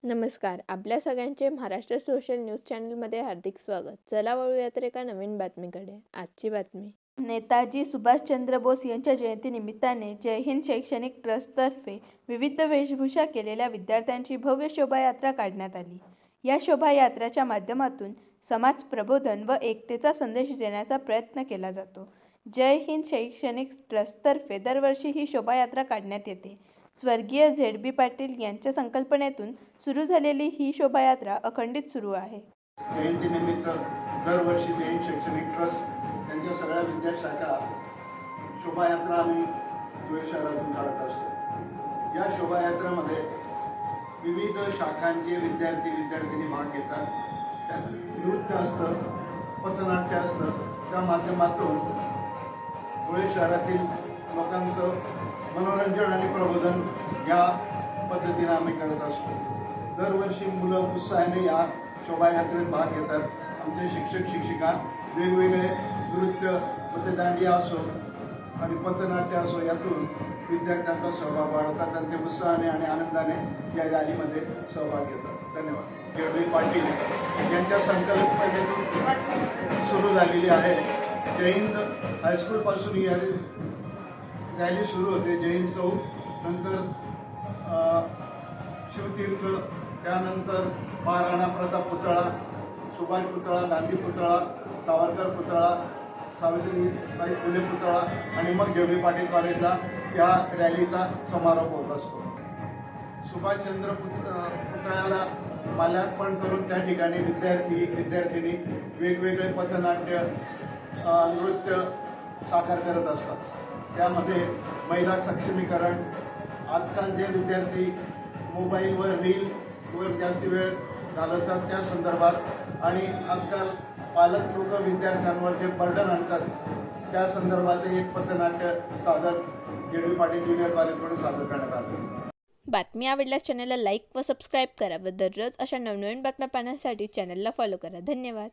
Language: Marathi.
नमस्कार. आपल्या सगळ्यांचे महाराष्ट्र सोशल न्यूज चॅनलमध्ये हार्दिक स्वागत. चला वळूयात एका नवीन बातमीकडे. आजची बातमी. नेताजी सुभाषचंद्र बोस यांच्या जयंतीनिमित्ताने जय हिंद शैक्षणिक ट्रस्टतर्फे विविध वेशभूषा केलेल्या विद्यार्थ्यांची भव्य शोभायात्रा काढण्यात आली. या शोभायात्रेच्या माध्यमातून समाज प्रबोधन व एकतेचा संदेश देण्याचा प्रयत्न केला जातो. जय हिंद शैक्षणिक ट्रस्टतर्फे दरवर्षी ही शोभायात्रा काढण्यात येते. स्वर्गीय झेड.बी. पाटील यांच्या संकल्पनेतून सुरू झालेली ही शोभायात्रा अखंडित सुरू आहे. जयंतीनिमित्त दरवर्षी जय हिंद शैक्षणिक ट्रस्ट त्यांच्या सगळ्या विद्याशाखा शोभायात्रा आम्ही धुळे शहरातून काढत असतो. या शोभायात्रेमध्ये विविध शाखांचे विद्यार्थी भाग घेतात. त्यात नृत्य असतं, पथनाट्य असतं. त्या माध्यमातून धुळे शहरातील लोकांचं मनोरंजन आणि प्रबोधन या पद्धतीने आम्ही करत असतो. दरवर्षी मुलं उत्साहाने या शोभायात्रेत भाग घेतात. आमचे शिक्षक शिक्षिका वेगवेगळे नृत्य, पथदांडिया असो आणि पथनाट्य असो यातून विद्यार्थ्यांचा सहभाग वाढवतात आणि ते उत्साहाने आणि आनंदाने या रॅलीमध्ये सहभाग घेतात. धन्यवाद. झेड.बी. पाटील यांच्या संकल्पनेतून सुरू झालेली आहे. जय हिंद हायस्कूलपासून ही रॅली सुरू होते. जय हिंद चौक, नंतर शिवतीर्थ, त्यानंतर महाराणा प्रताप पुतळा, सुभाष पुतळा, गांधी पुतळा, सावरकर पुतळा, सावित्रीबाई फुले पुतळा आणि मग झेड.बी. पाटील कॉलेजला या रॅलीचा समारोप होत असतो. सुभाषचंद्र पुतळ्याला माल्यार्पण करून त्या ठिकाणी विद्यार्थिनी वेगवेगळे पथनाट्य, नृत्य साकार करत असतात. त्यामध्ये महिला सक्षमीकरण, आजकाल जे विद्यार्थी मोबाईलवर रीलवर जास्त वेळ घालवतात त्या संदर्भात आणि आजकाल पालक लोक विद्यार्थ्यांवर जे बर्डन आणतात त्या संदर्भात एक पथनाट्य सादर झेड.बी. पाटील ज्युनियर कॉलेजकडून सादर करण्यात आलं. बातमी आवडल्यास चॅनलला लाईक व सबस्क्राईब करा व दररोज अशा नवनवीन बातम्या पाहण्यासाठी चॅनलला फॉलो करा. धन्यवाद.